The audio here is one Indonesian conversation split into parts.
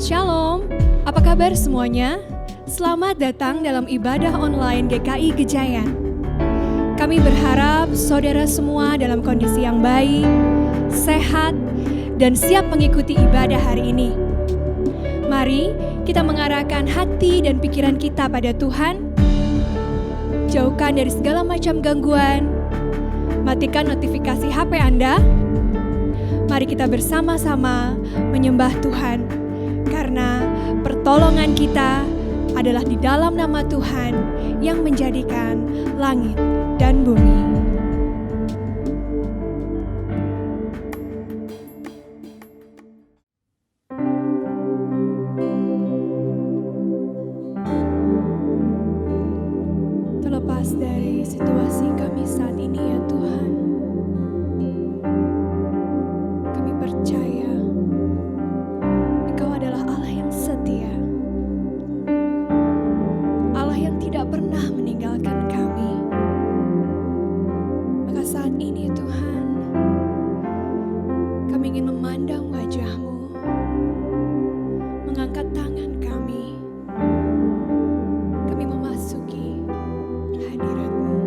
Shalom, apa kabar semuanya? Selamat datang dalam ibadah online GKI Gejayan. Kami berharap saudara semua dalam kondisi yang baik, sehat, dan siap mengikuti ibadah hari ini. Mari kita mengarahkan hati dan pikiran kita pada Tuhan. Jauhkan dari segala macam gangguan. Matikan notifikasi HP Anda. Mari kita bersama-sama menyembah Tuhan, karena pertolongan kita adalah di dalam nama Tuhan yang menjadikan langit dan bumi. Terlepas dari situasi kami saat ini ya Tuhan, kami percaya Engkau adalah Allah yang setia, Allah yang tidak pernah meninggalkan kami. Maka saat ini Tuhan, kami ingin memandang wajah-Mu, mengangkat tangan kami memasuki hadirat-Mu.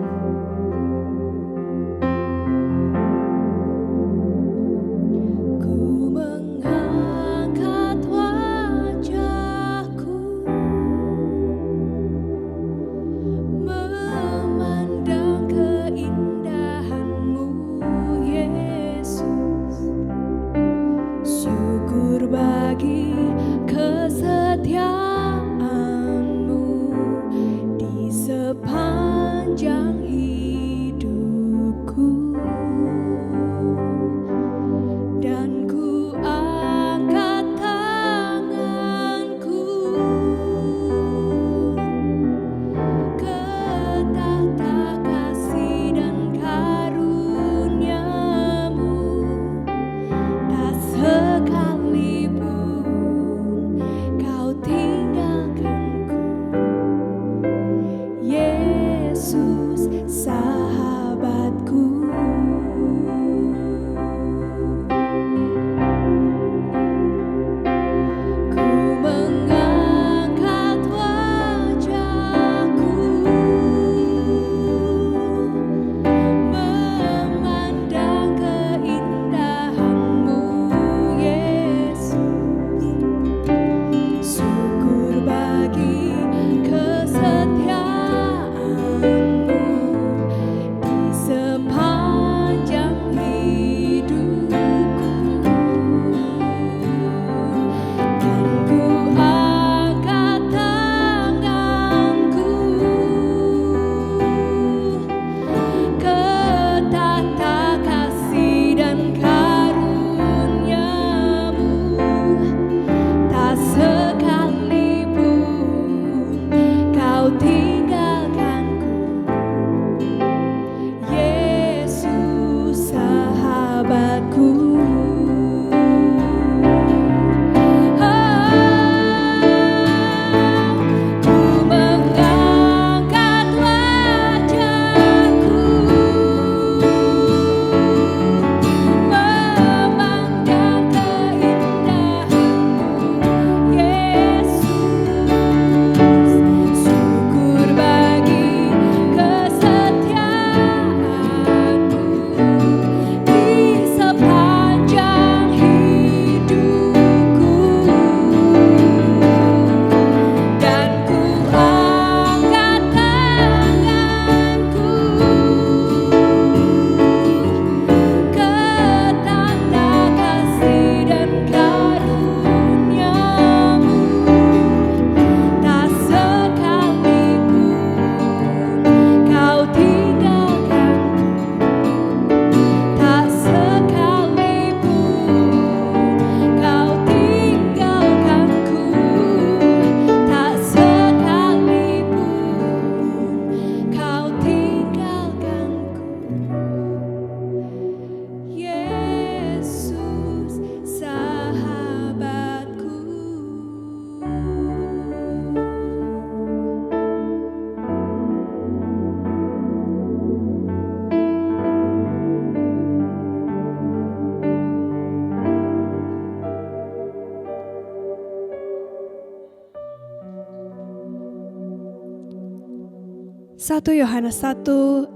1 Yohanes 1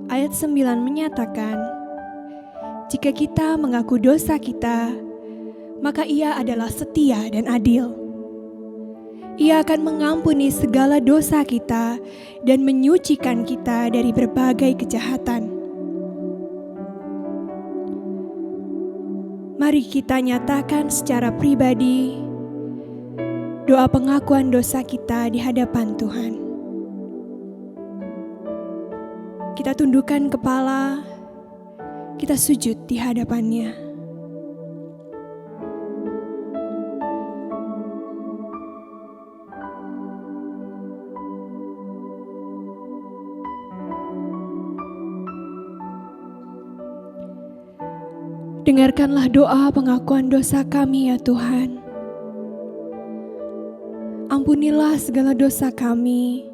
ayat 9 menyatakan, jika kita mengaku dosa kita, maka Ia adalah setia dan adil. Ia akan mengampuni segala dosa kita dan menyucikan kita dari berbagai kejahatan. Mari kita nyatakan secara pribadi doa pengakuan dosa kita di hadapan Tuhan. Kita tundukkan kepala, kita sujud di hadapan-Nya. Dengarkanlah doa pengakuan dosa kami ya Tuhan. Ampunilah segala dosa kami.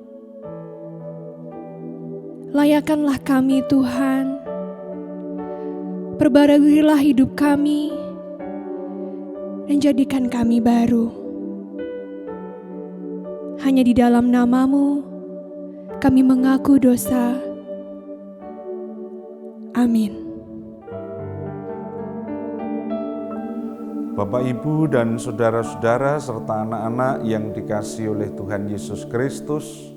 Layakkanlah kami Tuhan. Perbaragilah hidup kami dan jadikan kami baru. Hanya di dalam nama-Mu kami mengaku dosa. Amin. Bapak, Ibu, dan saudara-saudara serta anak-anak yang dikasihi oleh Tuhan Yesus Kristus,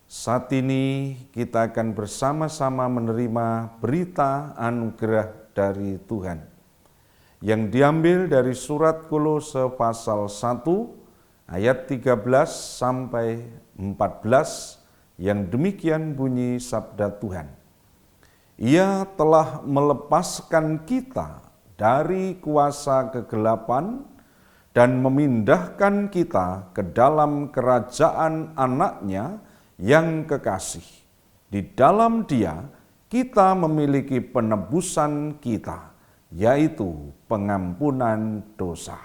saat ini kita akan bersama-sama menerima berita anugerah dari Tuhan yang diambil dari surat Kolose pasal 1 ayat 13 sampai 14 yang demikian bunyi sabda Tuhan. Ia telah melepaskan kita dari kuasa kegelapan dan memindahkan kita ke dalam kerajaan anaknya yang kekasih. Di dalam Dia kita memiliki penebusan kita, yaitu pengampunan dosa.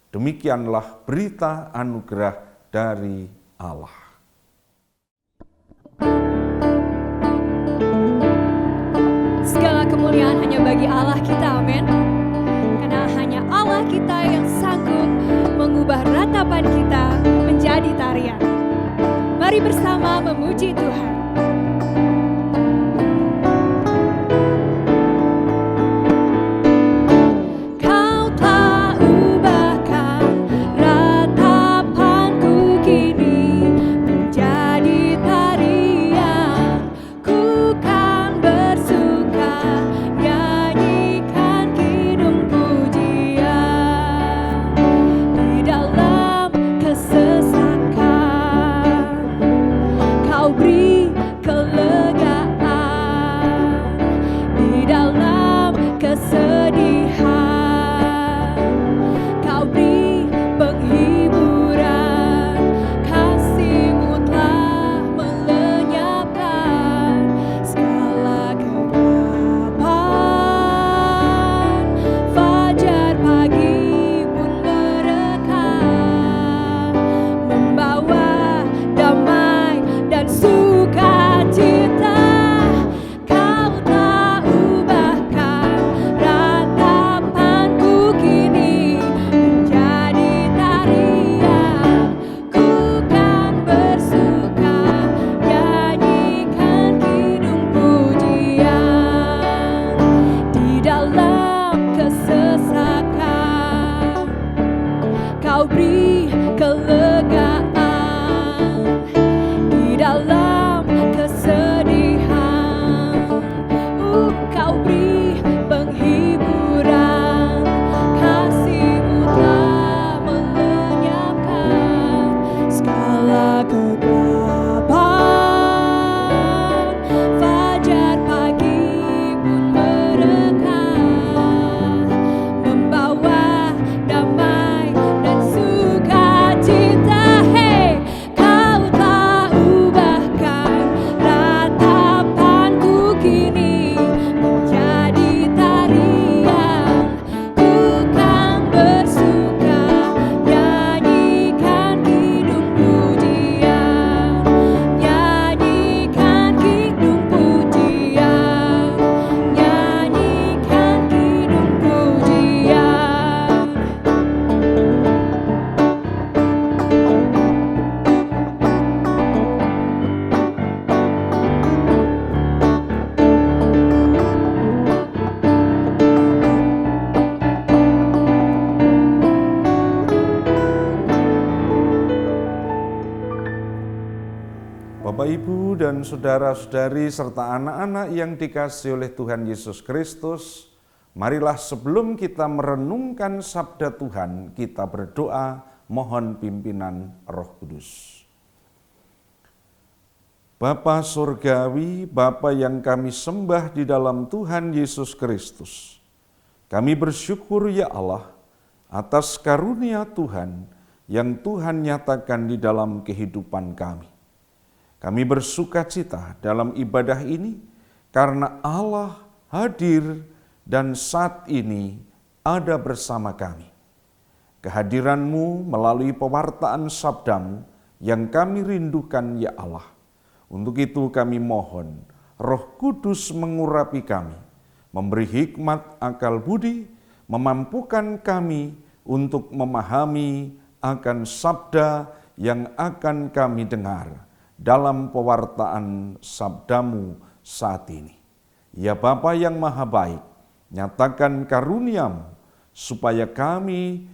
Demikianlah berita anugerah dari Allah. Segala kemuliaan hanya bagi Allah kita, amin. Karena hanya Allah kita yang sanggup mengubah ratapan kita menjadi tarian. Mari bersama memuji Tuhan. Membawa damai dan sukacita. Bapak, Ibu, dan saudara-saudari serta anak-anak yang dikasihi oleh Tuhan Yesus Kristus, marilah sebelum kita merenungkan sabda Tuhan, kita berdoa mohon pimpinan Roh Kudus. Bapa Surgawi, Bapa yang kami sembah di dalam Tuhan Yesus Kristus, kami bersyukur ya Allah atas karunia Tuhan yang Tuhan nyatakan di dalam kehidupan kami. Kami bersukacita dalam ibadah ini karena Allah hadir dan saat ini ada bersama kami. Kehadiran-Mu melalui pewartaan sabda-Mu yang kami rindukan ya Allah. Untuk itu kami mohon Roh Kudus mengurapi kami, memberi hikmat akal budi, memampukan kami untuk memahami akan sabda yang akan kami dengar dalam pewartaan sabda-Mu saat ini. Ya Bapa yang Maha Baik, nyatakan karunia-Mu supaya kami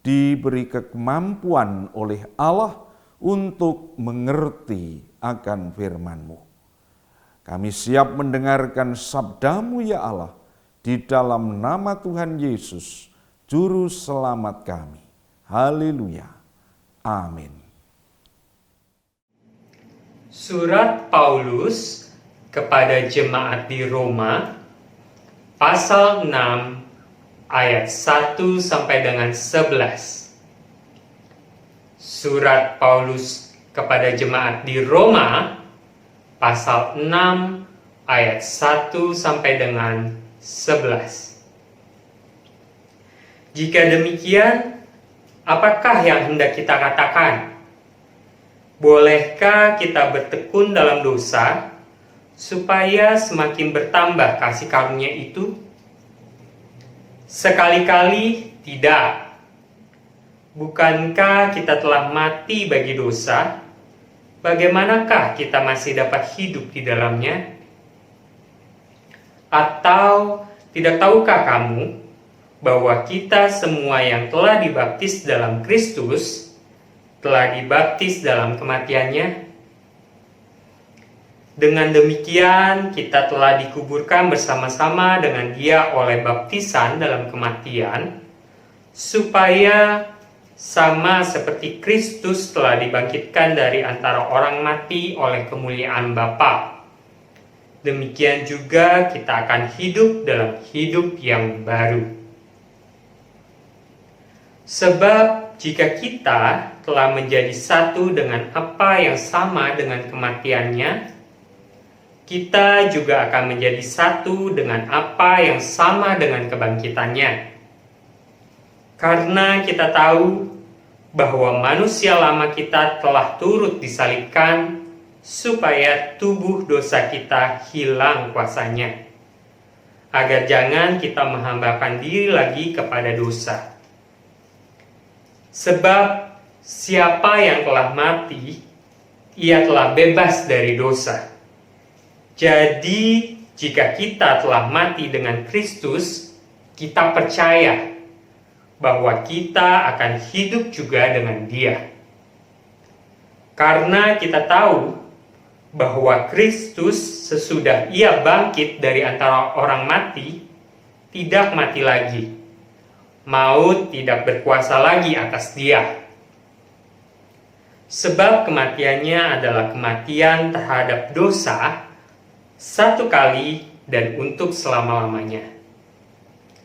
diberi kemampuan oleh Allah untuk mengerti akan firman-Mu. Kami siap mendengarkan sabda-Mu ya Allah, di dalam nama Tuhan Yesus, Juru Selamat kami. Haleluya. Amin. Surat Paulus kepada jemaat di Roma, pasal 6, ayat 1 sampai dengan 11. Surat Paulus kepada jemaat di Roma, pasal 6, ayat 1 sampai dengan 11. Jika demikian, apakah yang hendak kita katakan? Bolehkah kita bertekun dalam dosa, supaya semakin bertambah kasih karunia itu? Sekali-kali tidak. Bukankah kita telah mati bagi dosa? Bagaimanakah kita masih dapat hidup di dalamnya? Atau tidak tahukah kamu bahwa kita semua yang telah dibaptis dalam Kristus telah dibaptis dalam kematiannya? Dengan demikian kita telah dikuburkan bersama-sama dengan Dia oleh baptisan dalam kematian, supaya sama seperti Kristus telah dibangkitkan dari antara orang mati oleh kemuliaan Bapa, demikian juga kita akan hidup dalam hidup yang baru. Sebab jika kita telah menjadi satu dengan apa yang sama dengan kematiannya, kita juga akan menjadi satu dengan apa yang sama dengan kebangkitannya. Karena kita tahu bahwa manusia lama kita telah turut disalibkan, supaya tubuh dosa kita hilang kuasanya, agar jangan kita menghambakan diri lagi kepada dosa. Sebab siapa yang telah mati, ia telah bebas dari dosa. Jadi, jika kita telah mati dengan Kristus, kita percaya bahwa kita akan hidup juga dengan Dia. Karena kita tahu bahwa Kristus sesudah Ia bangkit dari antara orang mati, tidak mati lagi. Maut tidak berkuasa lagi atas Dia. Sebab kematiannya adalah kematian terhadap dosa, satu kali dan untuk selama-lamanya.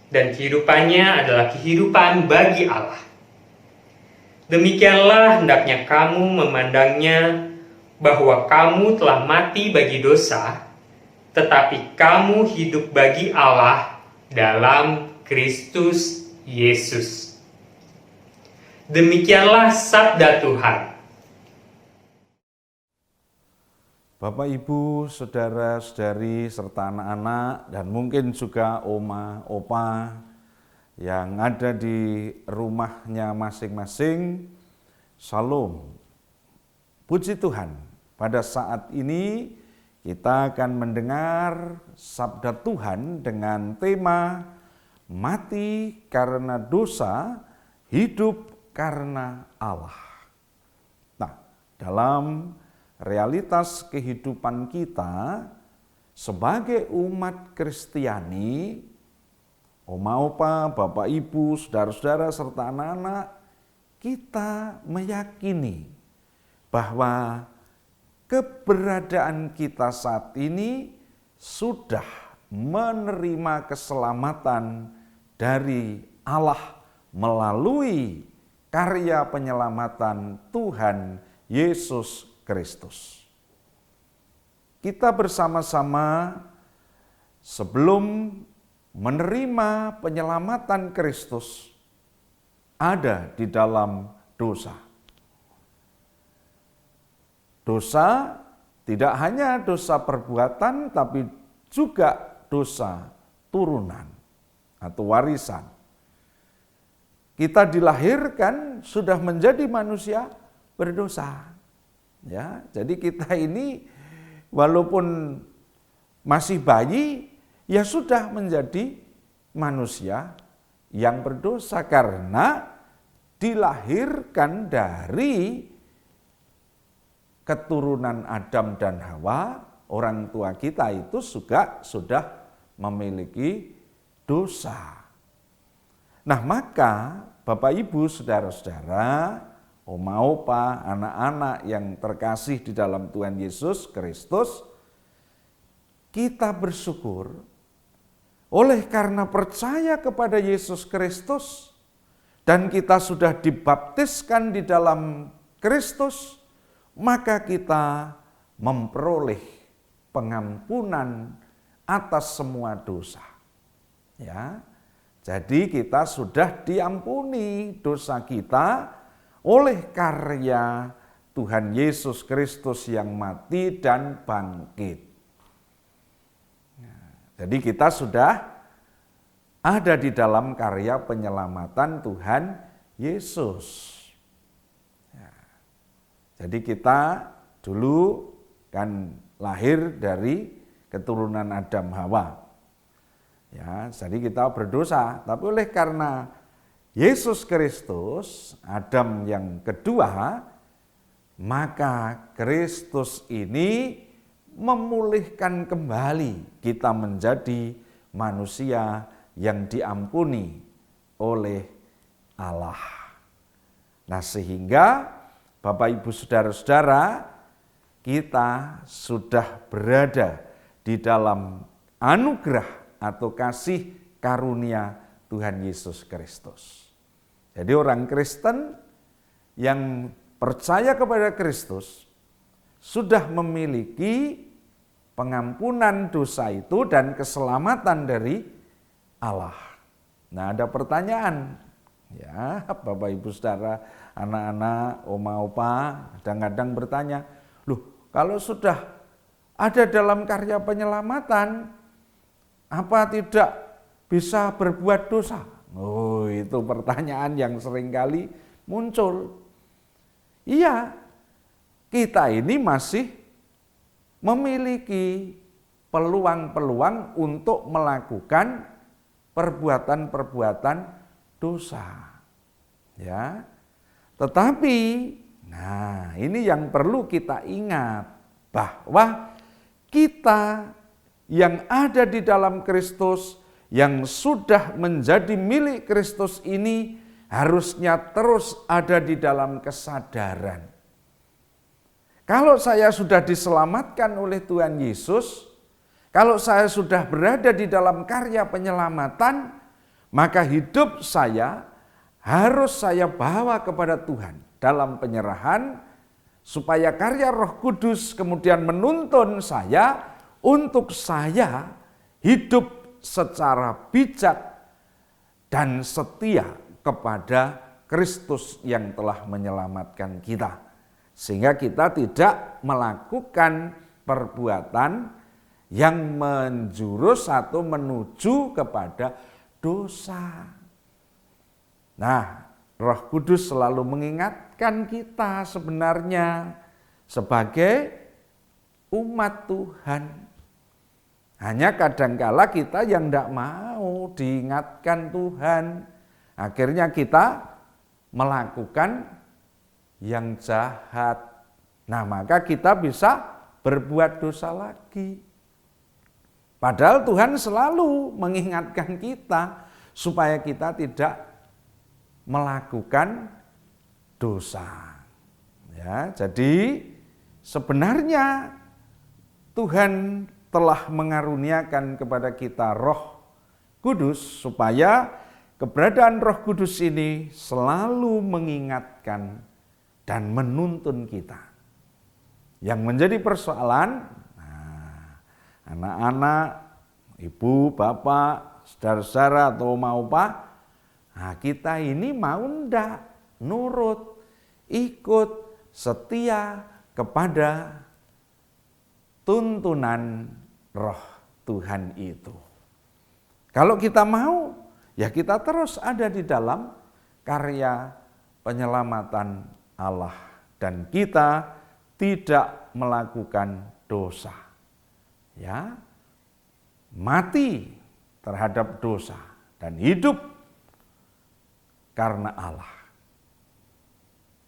Dan kehidupannya adalah kehidupan bagi Allah. Demikianlah hendaknya kamu memandangnya, bahwa kamu telah mati bagi dosa, tetapi kamu hidup bagi Allah dalam Kristus Yesus. Demikianlah sabda Tuhan. Bapak, Ibu, saudara-saudari, serta anak-anak, dan mungkin juga oma, opa yang ada di rumahnya masing-masing, Shalom. Puji Tuhan, pada saat ini kita akan mendengar sabda Tuhan dengan tema mati karena dosa, hidup karena Allah. Nah, dalam realitas kehidupan kita sebagai umat Kristiani, Oma Opa, Bapak Ibu, saudara-saudara serta anak-anak, kita meyakini bahwa keberadaan kita saat ini sudah menerima keselamatan dari Allah melalui karya penyelamatan Tuhan Yesus Kristus. Kita bersama-sama sebelum menerima penyelamatan Kristus ada di dalam dosa. Dosa tidak hanya dosa perbuatan, tapi juga dosa turunan atau warisan. Kita dilahirkan sudah menjadi manusia berdosa. Ya, jadi kita ini walaupun masih bayi, ya sudah menjadi manusia yang berdosa karena dilahirkan dari keturunan Adam dan Hawa. Orang tua kita itu juga sudah memiliki dosa. Nah, maka Bapak Ibu, saudara-saudara, Oma Opa, anak-anak yang terkasih di dalam Tuhan Yesus Kristus, kita bersyukur oleh karena percaya kepada Yesus Kristus dan kita sudah dibaptiskan di dalam Kristus, maka kita memperoleh pengampunan atas semua dosa. Ya. Jadi kita sudah diampuni dosa kita oleh karya Tuhan Yesus Kristus yang mati dan bangkit. Jadi kita sudah ada di dalam karya penyelamatan Tuhan Yesus. Jadi kita dulu kan lahir dari keturunan Adam Hawa. Ya, jadi kita berdosa, tapi oleh karena Yesus Kristus, Adam yang kedua, maka Kristus ini memulihkan kembali kita menjadi manusia yang diampuni oleh Allah. Nah, sehingga Bapak Ibu saudara-saudara, kita sudah berada di dalam anugerah atau kasih karunia Tuhan Yesus Kristus. Jadi orang Kristen yang percaya kepada Kristus sudah memiliki pengampunan dosa itu dan keselamatan dari Allah. Nah, ada pertanyaan, ya Bapak Ibu saudara, anak-anak, Oma Opa, kadang-kadang bertanya, loh kalau sudah ada dalam karya penyelamatan, apa tidak bisa berbuat dosa? Oh, itu pertanyaan yang seringkali muncul. Iya, kita ini masih memiliki peluang-peluang untuk melakukan perbuatan-perbuatan dosa. Ya. Tetapi, nah ini yang perlu kita ingat, bahwa kita yang ada di dalam Kristus, yang sudah menjadi milik Kristus ini harusnya terus ada di dalam kesadaran. Kalau saya sudah diselamatkan oleh Tuhan Yesus, kalau saya sudah berada di dalam karya penyelamatan, maka hidup saya harus saya bawa kepada Tuhan dalam penyerahan, supaya karya Roh Kudus kemudian menuntun saya untuk saya hidup secara bijak dan setia kepada Kristus yang telah menyelamatkan kita. Sehingga kita tidak melakukan perbuatan yang menjurus atau menuju kepada dosa. Nah, Roh Kudus selalu mengingatkan kita sebenarnya sebagai umat Tuhan. Hanya kadangkala kita yang tidak mau diingatkan Tuhan. Akhirnya kita melakukan yang jahat. Nah, maka kita bisa berbuat dosa lagi. Padahal Tuhan selalu mengingatkan kita supaya kita tidak melakukan dosa. Ya, jadi sebenarnya Tuhan telah mengaruniakan kepada kita Roh Kudus supaya keberadaan Roh Kudus ini selalu mengingatkan dan menuntun kita. Yang menjadi persoalan, anak-anak, ibu, bapak, saudara-saudara atau mau pak, kita ini mau ndak nurut, ikut, setia kepada tuntunan Roh Tuhan itu. Kalau kita mau, ya kita terus ada di dalam karya penyelamatan Allah dan kita tidak melakukan dosa. Ya, mati terhadap dosa dan hidup karena Allah.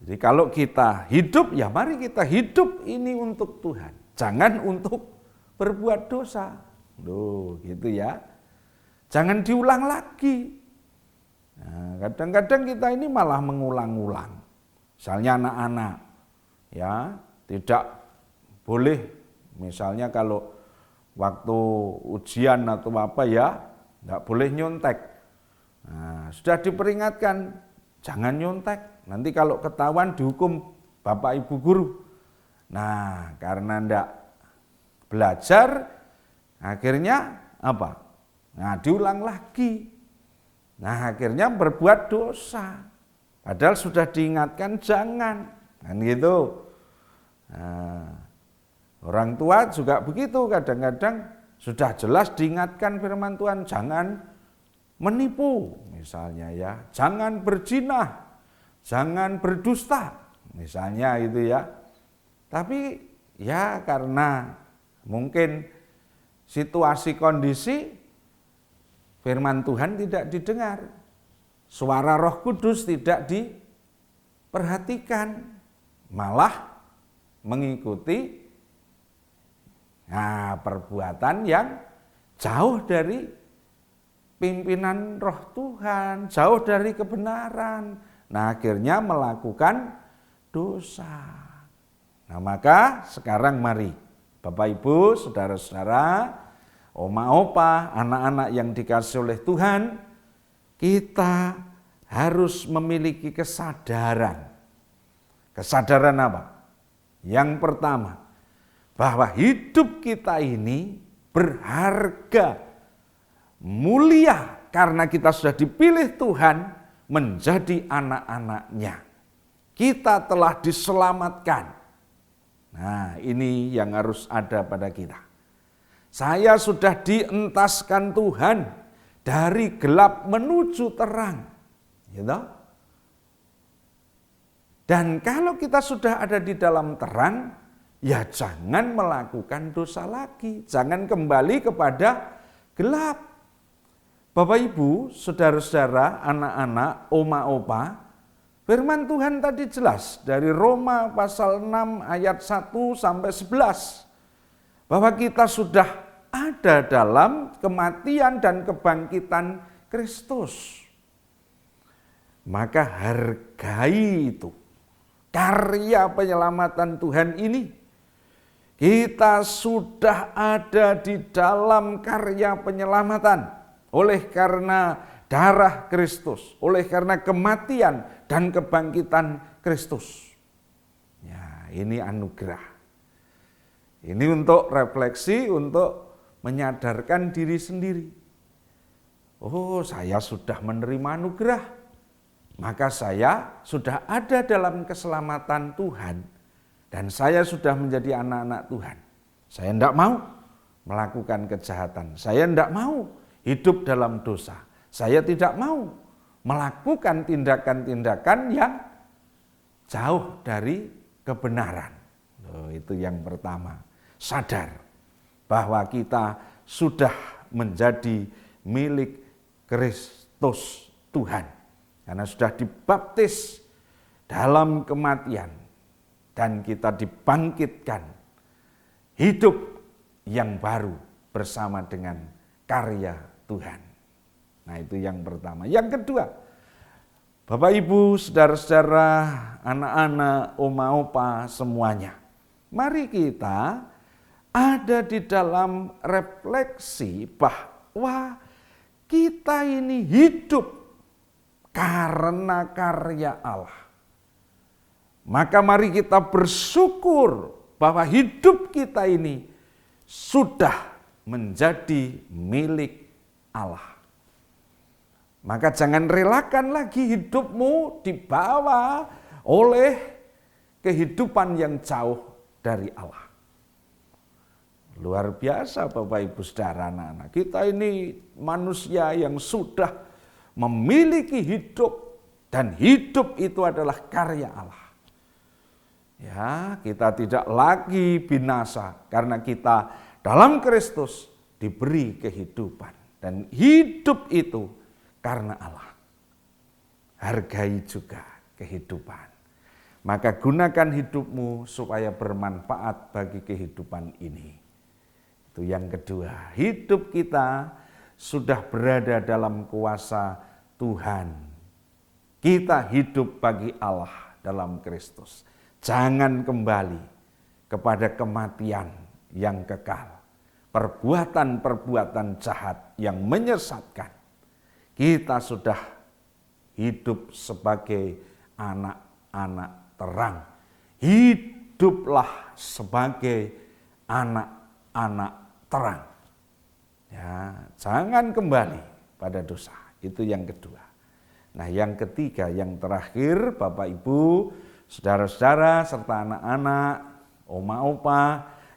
Jadi kalau kita hidup, ya mari kita hidup ini untuk Tuhan. Jangan untuk berbuat dosa. Loh, gitu ya. Jangan diulang lagi. Nah, kadang-kadang kita ini malah mengulang-ulang. Misalnya anak-anak, ya tidak boleh. Misalnya kalau waktu ujian atau apa ya, tidak boleh nyontek. Nah, sudah diperingatkan, jangan nyontek. Nanti kalau ketahuan dihukum bapak ibu guru. Nah, karena tidak belajar, akhirnya apa? Nah, diulang lagi. Nah, akhirnya berbuat dosa. Padahal sudah diingatkan jangan. Kan gitu. Nah, orang tua juga begitu. Kadang-kadang sudah jelas diingatkan firman Tuhan, jangan menipu misalnya ya. Jangan berzina, jangan berdusta misalnya itu ya. Tapi ya karena mungkin situasi kondisi firman Tuhan tidak didengar, suara Roh Kudus tidak diperhatikan, malah mengikuti perbuatan yang jauh dari pimpinan Roh Tuhan, jauh dari kebenaran. Nah, akhirnya melakukan dosa. Nah, maka sekarang mari Bapak Ibu, saudara-saudara, oma opa, anak-anak yang dikasih oleh Tuhan, kita harus memiliki kesadaran. Kesadaran apa? Yang pertama, bahwa hidup kita ini berharga, mulia karena kita sudah dipilih Tuhan menjadi anak-anak-Nya. Kita telah diselamatkan. Nah, ini yang harus ada pada kita. Saya sudah dientaskan Tuhan dari gelap menuju terang. Gitu? Dan kalau kita sudah ada di dalam terang, ya jangan melakukan dosa lagi. Jangan kembali kepada gelap. Bapak Ibu, saudara-saudara, anak-anak, oma opa, firman Tuhan tadi jelas dari Roma pasal 6 ayat 1 sampai 11. Bahwa kita sudah ada dalam kematian dan kebangkitan Kristus. Maka hargai itu. Karya penyelamatan Tuhan ini. Kita sudah ada di dalam karya penyelamatan. Oleh karena darah Kristus. Oleh karena kematian dan kebangkitan Kristus. Ya, ini anugerah. Ini untuk refleksi, untuk menyadarkan diri sendiri. Oh, saya sudah menerima anugerah. Maka saya sudah ada dalam keselamatan Tuhan. Dan saya sudah menjadi anak-anak Tuhan. Saya tidak mau melakukan kejahatan. Saya tidak mau hidup dalam dosa. Saya tidak mau melakukan tindakan-tindakan yang jauh dari kebenaran. Itu yang pertama. Sadar bahwa kita sudah menjadi milik Kristus Tuhan. Karena sudah dibaptis dalam kematian dan kita dibangkitkan hidup yang baru bersama dengan karya Tuhan. Nah, itu yang pertama. Yang kedua, Bapak Ibu, saudara-saudara, anak-anak, oma opa semuanya, mari kita ada di dalam refleksi bahwa kita ini hidup karena karya Allah. Maka mari kita bersyukur bahwa hidup kita ini sudah menjadi milik Allah. Maka jangan relakan lagi hidupmu dibawa oleh kehidupan yang jauh dari Allah. Luar biasa Bapak Ibu Saudara anak-anak. Kita ini manusia yang sudah memiliki hidup dan hidup itu adalah karya Allah. Ya, kita tidak lagi binasa karena kita dalam Kristus diberi kehidupan dan hidup itu karena Allah. Hargai juga kehidupan. Maka gunakan hidupmu supaya bermanfaat bagi kehidupan ini. Itu yang kedua. Hidup kita sudah berada dalam kuasa Tuhan. Kita hidup bagi Allah dalam Kristus. Jangan kembali kepada kematian yang kekal. Perbuatan-perbuatan jahat yang menyesatkan. Kita sudah hidup sebagai anak-anak terang. Hiduplah sebagai anak-anak terang. Ya, jangan kembali pada dosa. Itu yang kedua. Nah, yang ketiga, yang terakhir, Bapak Ibu, saudara-saudara serta anak-anak, oma opa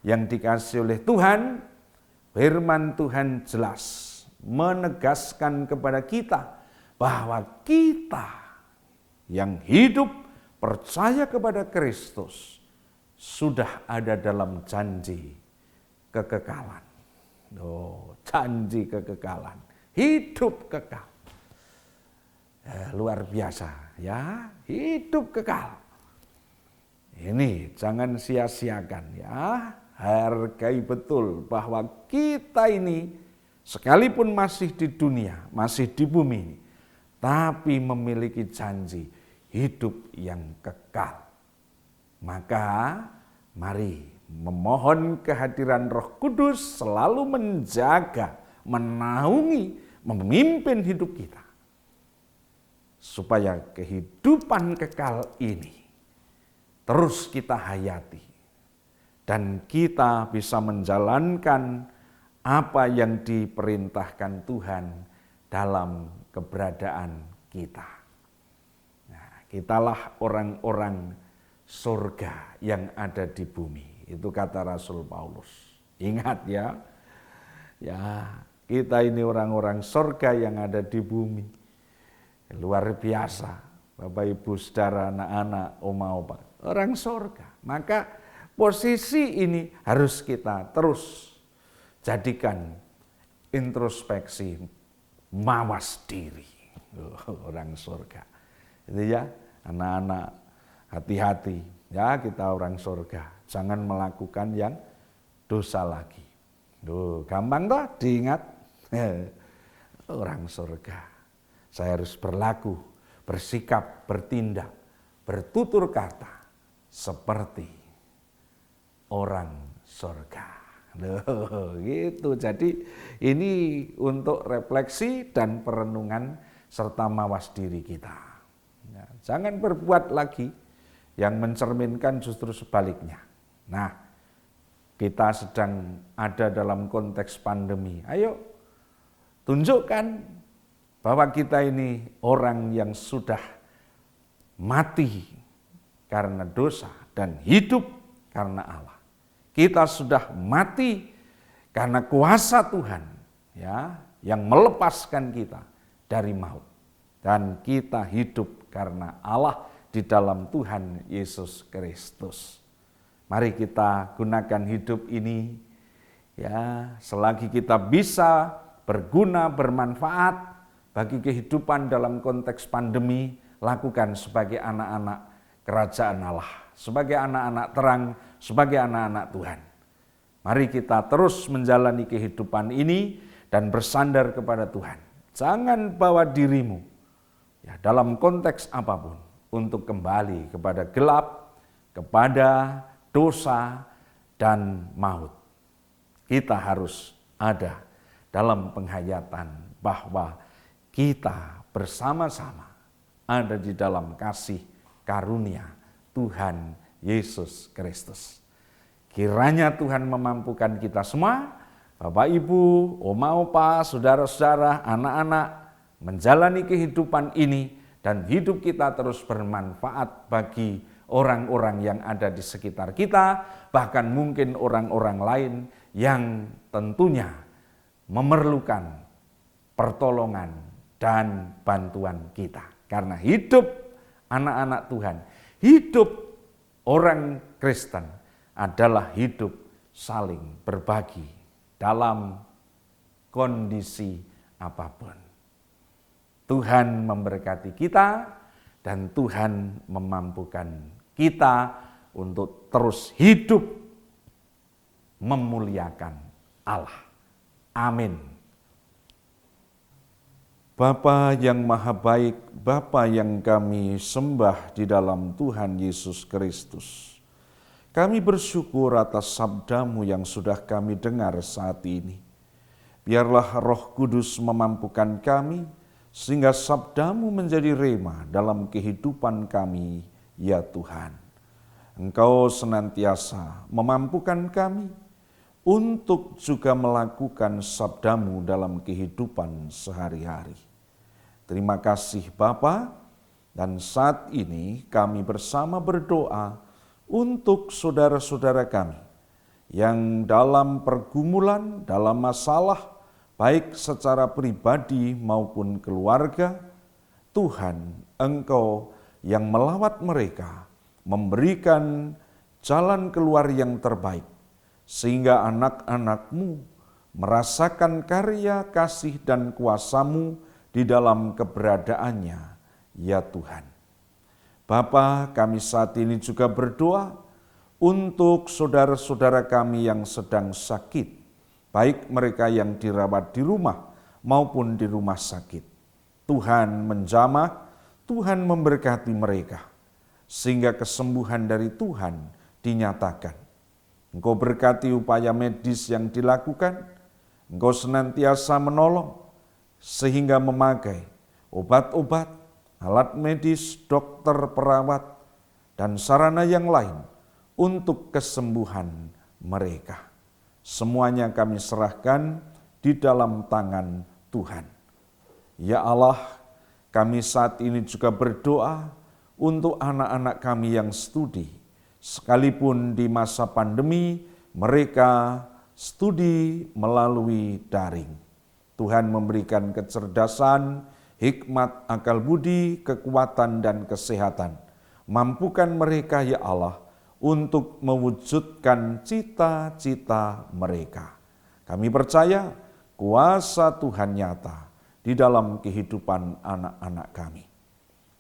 yang dikasihi oleh Tuhan, firman Tuhan jelas menegaskan kepada kita bahwa kita yang hidup percaya kepada Kristus sudah ada dalam janji kekekalan. Oh, janji kekekalan, hidup kekal. Luar biasa ya, hidup kekal. Ini jangan sia-siakan ya, hargai betul bahwa kita ini sekalipun masih di dunia, masih di bumi ini, tapi memiliki janji hidup yang kekal. Maka mari memohon kehadiran Roh Kudus selalu menjaga, menaungi, memimpin hidup kita. Supaya kehidupan kekal ini terus kita hayati. Dan kita bisa menjalankan apa yang diperintahkan Tuhan dalam keberadaan kita. Nah, kitalah orang-orang surga yang ada di bumi. Itu kata Rasul Paulus. Ingat ya, kita ini orang-orang surga yang ada di bumi. Luar biasa, Bapak Ibu Saudara, anak-anak, oma opa, orang surga. Maka posisi ini harus kita terus jadikan introspeksi, mawas diri. Orang surga. Itu ya, anak-anak, hati-hati. Ya, kita orang surga. Jangan melakukan yang dosa lagi. Gampang toh diingat. Orang surga. Saya harus berlaku, bersikap, bertindak, bertutur kata seperti orang surga. Gitu. Jadi ini untuk refleksi dan perenungan serta mawas diri kita. Ya, jangan berbuat lagi yang mencerminkan justru sebaliknya. Nah, kita sedang ada dalam konteks pandemi. Ayo tunjukkan bahwa kita ini orang yang sudah mati karena dosa dan hidup karena Allah. Kita sudah mati karena kuasa Tuhan ya, yang melepaskan kita dari maut. Dan kita hidup karena Allah di dalam Tuhan Yesus Kristus. Mari kita gunakan hidup ini ya, selagi kita bisa berguna, bermanfaat bagi kehidupan dalam konteks pandemi, lakukan sebagai anak-anak kerajaan Allah. sebagai anak-anak terang, sebagai anak-anak Tuhan. Mari kita terus menjalani kehidupan ini dan bersandar kepada Tuhan. Jangan bawa dirimu dalam konteks apapun untuk kembali kepada gelap, kepada dosa dan maut. Kita harus ada dalam penghayatan bahwa kita bersama-sama ada di dalam kasih karunia Tuhan Yesus Kristus. Kiranya Tuhan memampukan kita semua, Bapak Ibu, Oma Opa, saudara-saudara, anak-anak, menjalani kehidupan ini dan hidup kita terus bermanfaat bagi orang-orang yang ada di sekitar kita, bahkan mungkin orang-orang lain yang tentunya memerlukan pertolongan dan bantuan kita. Karena hidup anak-anak Tuhan, hidup orang Kristen adalah hidup saling berbagi dalam kondisi apapun. Tuhan memberkati kita dan Tuhan memampukan kita untuk terus hidup memuliakan Allah. Amin. Bapa yang maha baik, Bapa yang kami sembah di dalam Tuhan Yesus Kristus, kami bersyukur atas sabda-Mu yang sudah kami dengar saat ini. Biarlah Roh Kudus memampukan kami, sehingga sabda-Mu menjadi rema dalam kehidupan kami, ya Tuhan. Engkau senantiasa memampukan kami untuk juga melakukan sabda-Mu dalam kehidupan sehari-hari. Terima kasih Bapa, dan saat ini kami bersama berdoa untuk saudara-saudara kami yang dalam pergumulan, dalam masalah, baik secara pribadi maupun keluarga. Tuhan, Engkau yang melawat mereka, memberikan jalan keluar yang terbaik, sehingga anak-anak-Mu merasakan karya kasih dan kuasa-Mu di dalam keberadaannya, ya Tuhan. Bapa, kami saat ini juga berdoa untuk saudara-saudara kami yang sedang sakit, baik mereka yang dirawat di rumah maupun di rumah sakit. Tuhan menjamah, Tuhan memberkati mereka, sehingga kesembuhan dari Tuhan dinyatakan. Engkau berkati upaya medis yang dilakukan, Engkau senantiasa menolong, sehingga memakai obat-obat, alat medis, dokter, perawat, dan sarana yang lain untuk kesembuhan mereka. Semuanya kami serahkan di dalam tangan Tuhan. Ya Allah, kami saat ini juga berdoa untuk anak-anak kami yang studi. Sekalipun di masa pandemi, mereka studi melalui daring. Tuhan memberikan kecerdasan, hikmat, akal budi, kekuatan, dan kesehatan. Mampukan mereka, ya Allah, untuk mewujudkan cita-cita mereka. Kami percaya kuasa Tuhan nyata di dalam kehidupan anak-anak kami.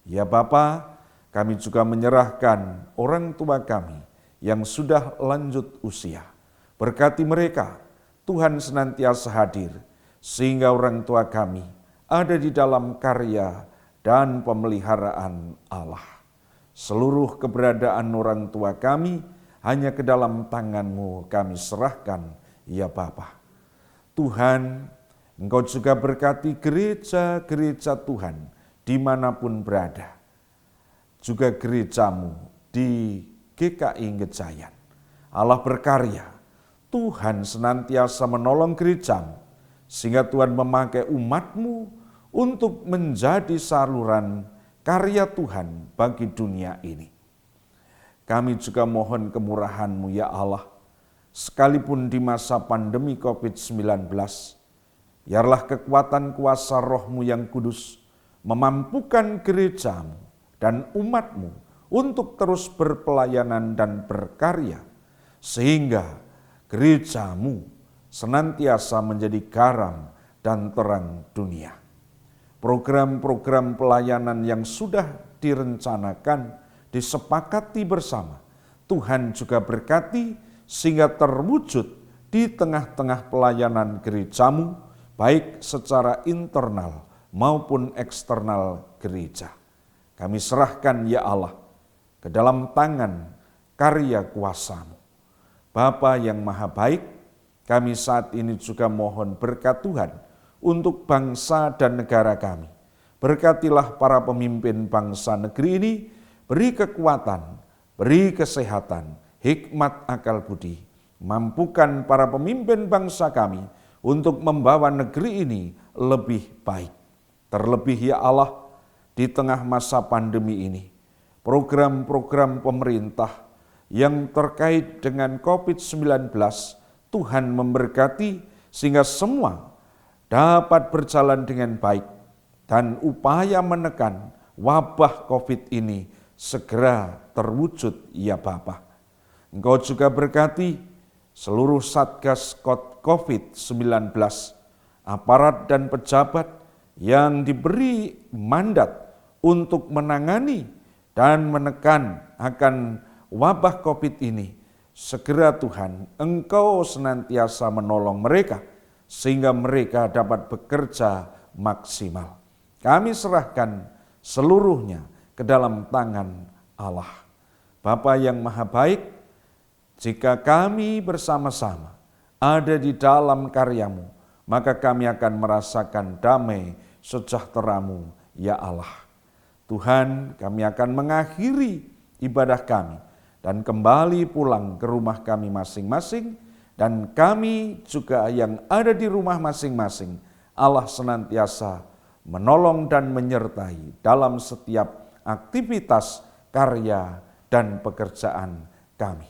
Ya Bapa, kami juga menyerahkan orang tua kami yang sudah lanjut usia. Berkati mereka, Tuhan senantiasa hadir, sehingga orang tua kami ada di dalam karya dan pemeliharaan Allah. Seluruh keberadaan orang tua kami hanya ke dalam tangan-Mu kami serahkan, ya Bapa. Tuhan, Engkau juga berkati gereja-gereja Tuhan dimanapun berada. Juga gereja-Mu di GKI Gejayan. Allah berkarya, Tuhan senantiasa menolong gereja-Mu, sehingga Tuhan memakai umat-Mu untuk menjadi saluran karya Tuhan bagi dunia ini. Kami juga mohon kemurahan-Mu, ya Allah, sekalipun di masa pandemi COVID-19, biarlah kekuatan kuasa Roh-Mu yang kudus memampukan gereja-Mu dan umat-Mu untuk terus berpelayanan dan berkarya, sehingga gereja-Mu senantiasa menjadi garam dan terang dunia. Program-program pelayanan yang sudah direncanakan, disepakati bersama, Tuhan juga berkati sehingga terwujud di tengah-tengah pelayanan gerejamu, baik secara internal maupun eksternal gereja. Kami serahkan ya Allah ke dalam tangan karya kuasa-Mu. Bapa yang maha baik, kami saat ini juga mohon berkat Tuhan untuk bangsa dan negara kami. Berkatilah para pemimpin bangsa negeri ini, beri kekuatan, beri kesehatan, hikmat akal budi. Mampukan para pemimpin bangsa kami untuk membawa negeri ini lebih baik. Terlebih ya Allah, di tengah masa pandemi ini, program-program pemerintah yang terkait dengan COVID-19, Tuhan memberkati sehingga semua dapat berjalan dengan baik dan upaya menekan wabah COVID ini segera terwujud ya Bapa. Engkau juga berkati seluruh Satgas COVID-19, aparat dan pejabat yang diberi mandat untuk menangani dan menekan akan wabah COVID ini. Segera Tuhan, Engkau senantiasa menolong mereka sehingga mereka dapat bekerja maksimal. Kami serahkan seluruhnya ke dalam tangan Allah. Bapa yang maha baik, jika kami bersama-sama ada di dalam karya-Mu, maka kami akan merasakan damai sejahtera-Mu ya Allah. Tuhan, kami akan mengakhiri ibadah kami dan kembali pulang ke rumah kami masing-masing, dan kami juga yang ada di rumah masing-masing, Allah senantiasa menolong dan menyertai dalam setiap aktivitas, karya, dan pekerjaan kami.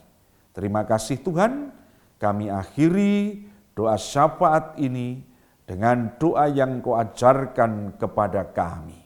Terima kasih Tuhan, kami akhiri doa syafaat ini dengan doa yang Kau ajarkan kepada kami.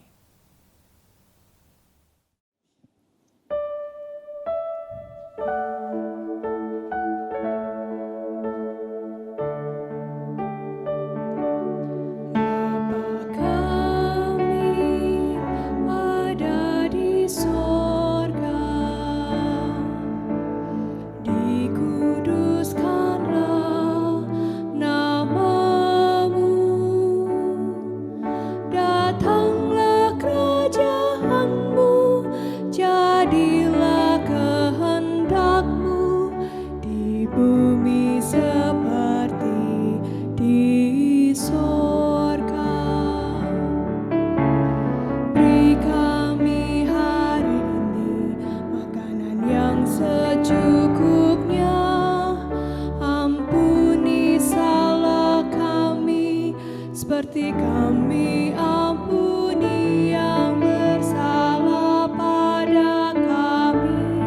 Seperti kami ampuni yang bersalah pada kami.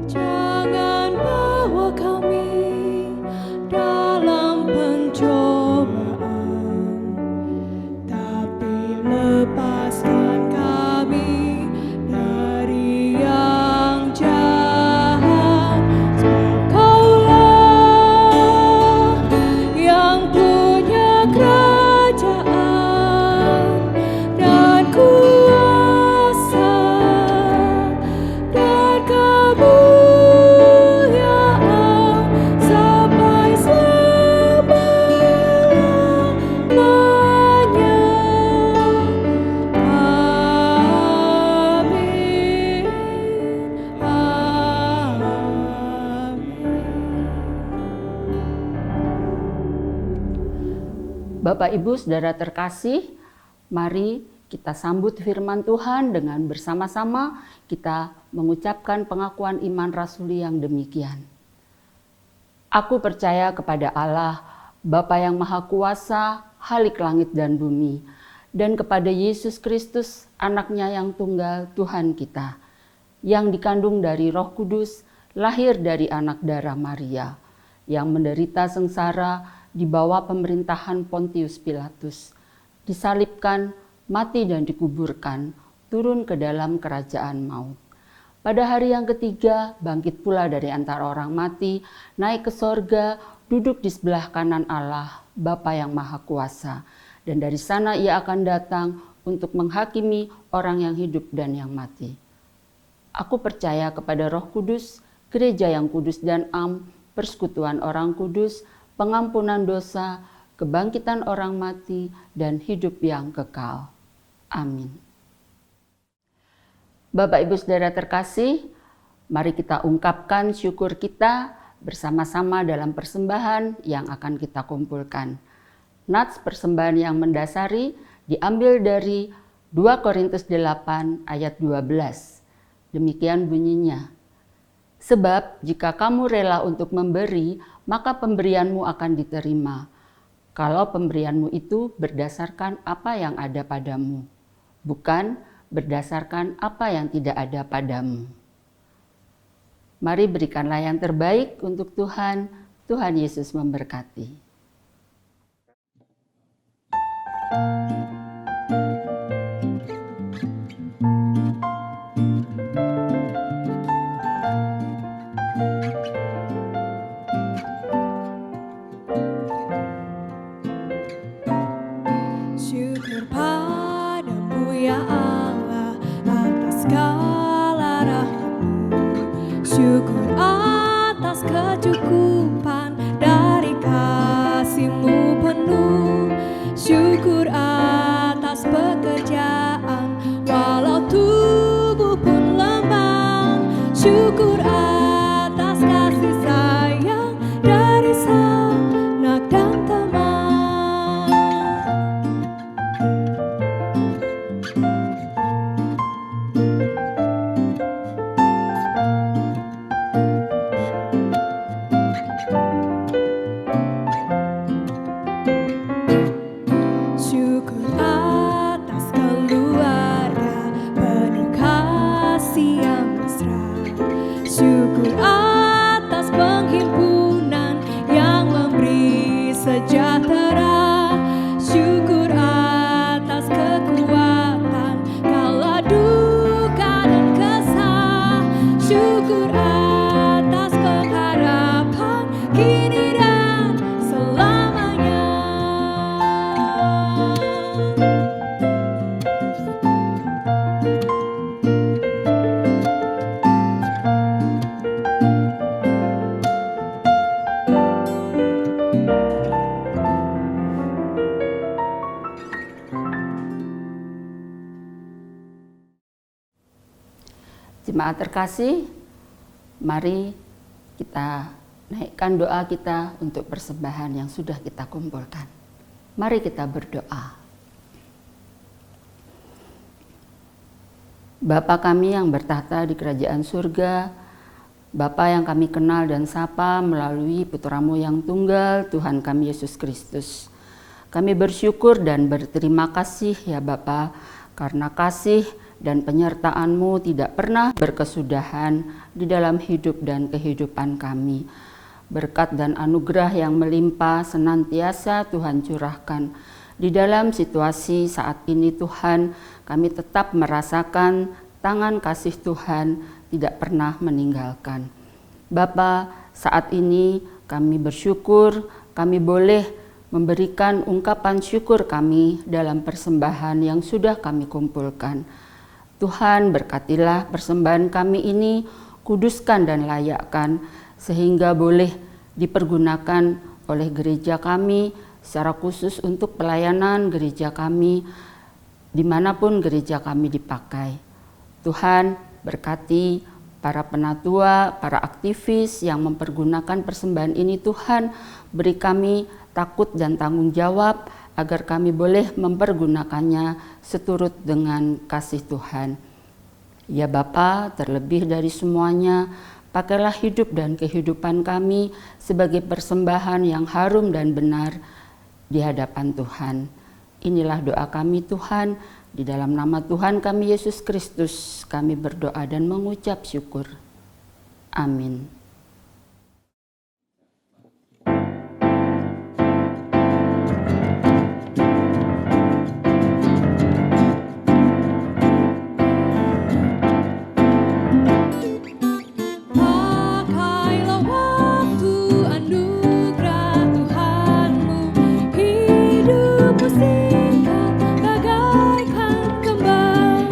Jangan bawa kami dalam pencobaan, tapi lepaskan kami dari yang jahat. Sebab Kaulah yang punya kerajaan dan kuasa dan kemuliaan sampai selama-lamanya. Amin. Bapak, Ibu, Saudara terkasih, mari kita sambut firman Tuhan dengan bersama-sama kita mengucapkan pengakuan iman rasuli yang demikian. Aku percaya kepada Allah, Bapa yang Maha Kuasa, Khalik langit dan bumi, dan kepada Yesus Kristus, Anak-Nya yang tunggal, Tuhan kita, yang dikandung dari Roh Kudus, lahir dari anak darah Maria, yang menderita sengsara di bawah pemerintahan Pontius Pilatus, disalibkan, mati dan dikuburkan, turun ke dalam kerajaan maut. Pada hari yang ketiga, bangkit pula dari antara orang mati, naik ke sorga, duduk di sebelah kanan Allah, Bapa yang Maha Kuasa. Dan dari sana ia akan datang untuk menghakimi orang yang hidup dan yang mati. Aku percaya kepada Roh Kudus, gereja yang kudus dan am, persekutuan orang kudus, pengampunan dosa, kebangkitan orang mati, dan hidup yang kekal. Amin. Bapak Ibu Saudara terkasih, mari kita ungkapkan syukur kita bersama-sama dalam persembahan yang akan kita kumpulkan. Nats persembahan yang mendasari diambil dari 2 Korintus 8 ayat 12. Demikian bunyinya. Sebab jika kamu rela untuk memberi, maka pemberianmu akan diterima. Kalau pemberianmu itu berdasarkan apa yang ada padamu, bukan berdasarkan apa yang tidak ada padamu. Mari berikanlah yang terbaik untuk Tuhan. Tuhan Yesus memberkati. Syukur padamu ya Allah atas segala rahmat-Mu. Syukur atas kecukupan dari kasih-Mu penuh. Syukur atas pekerjaan walau tubuh pun lemah. Syukur atas kasih sayang dari sanak dan teman. Syukur atas keluarga penuh kasih yang mesra. Syukur atas penghimpunan yang memberi sejahtera. Syukur atas kekuatan kala duka dan kesah. Syukur atas pengharapan kini dan selamanya. Jemaat terkasih, mari kita naikkan doa kita untuk persembahan yang sudah kita kumpulkan. Mari kita berdoa. Bapa kami yang bertahta di kerajaan surga, Bapa yang kami kenal dan sapa melalui Putra-Mu yang tunggal, Tuhan kami Yesus Kristus. Kami bersyukur dan berterima kasih ya Bapa, karena kasih dan penyertaan-Mu tidak pernah berkesudahan di dalam hidup dan kehidupan kami. Berkat dan anugerah yang melimpah senantiasa Tuhan curahkan. Di dalam situasi saat ini Tuhan, kami tetap merasakan tangan kasih Tuhan tidak pernah meninggalkan. Bapa, saat ini kami bersyukur, kami boleh memberikan ungkapan syukur kami dalam persembahan yang sudah kami kumpulkan. Tuhan, berkatilah persembahan kami ini, kuduskan dan layakkan, sehingga boleh dipergunakan oleh gereja kami, secara khusus untuk pelayanan gereja kami, dimanapun gereja kami dipakai. Tuhan, berkati para penatua, para aktivis yang mempergunakan persembahan ini. Tuhan, beri kami takut dan tanggung jawab, agar kami boleh mempergunakannya seturut dengan kasih Tuhan. Ya Bapa, terlebih dari semuanya, pakailah hidup dan kehidupan kami sebagai persembahan yang harum dan benar di hadapan Tuhan. Inilah doa kami Tuhan, di dalam nama Tuhan kami Yesus Kristus kami berdoa dan mengucap syukur. Amin. Pakailah waktu anugerah Tuhanmu, hidupmu singkat bagaikan kembang.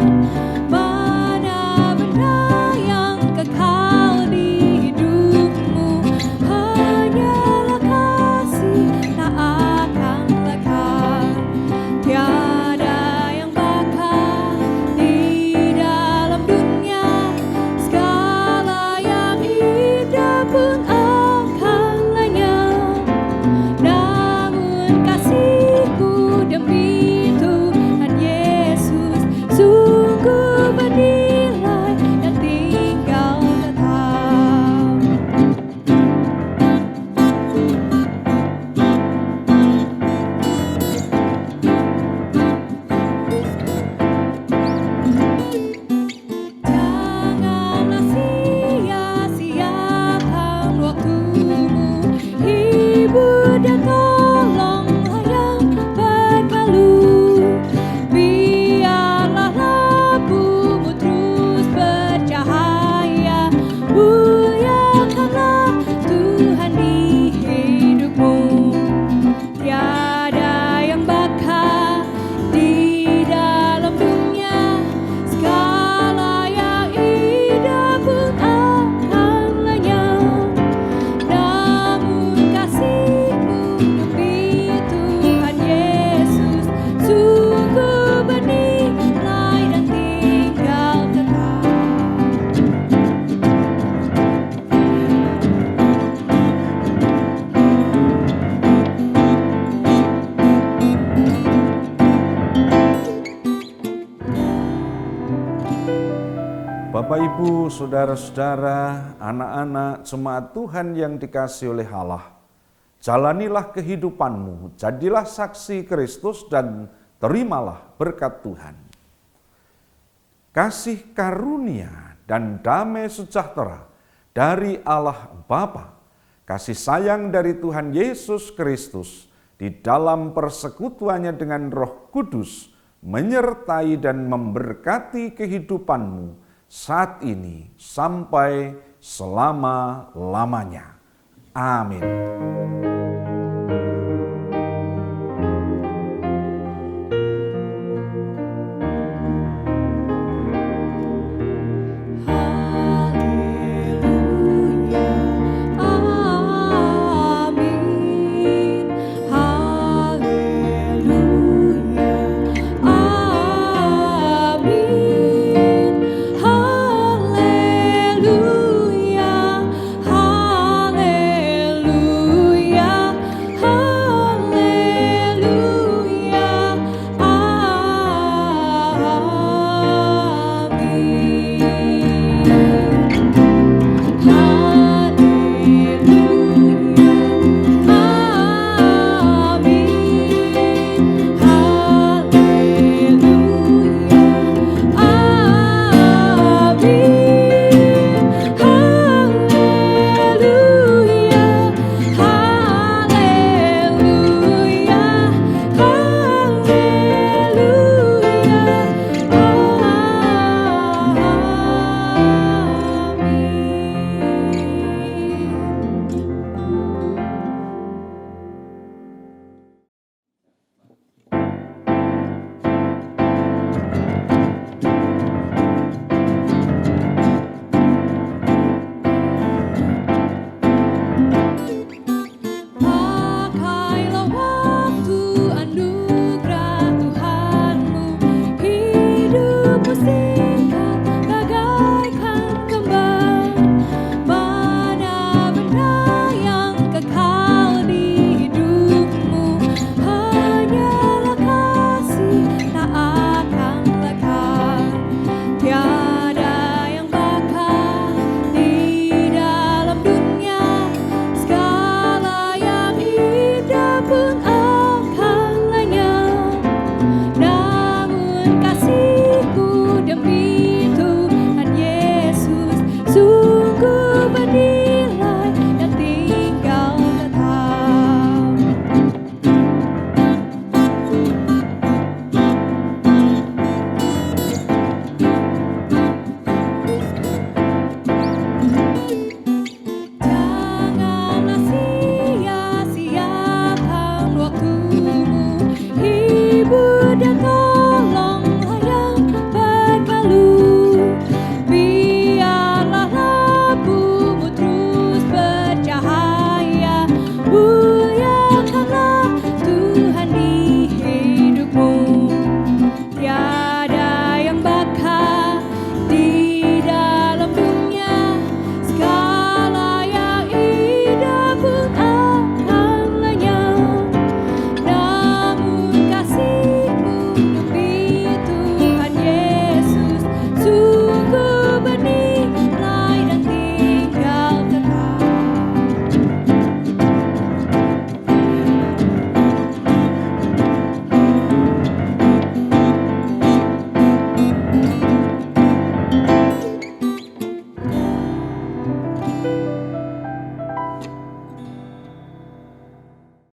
Mana benar Ibu, saudara-saudara, anak-anak, jemaat Tuhan yang dikasihi oleh Allah, jalanilah kehidupanmu, jadilah saksi Kristus dan terimalah berkat Tuhan. Kasih karunia dan damai sejahtera dari Allah Bapa, kasih sayang dari Tuhan Yesus Kristus di dalam persekutuannya dengan Roh Kudus menyertai dan memberkati kehidupanmu saat ini sampai selama-lamanya. Amin.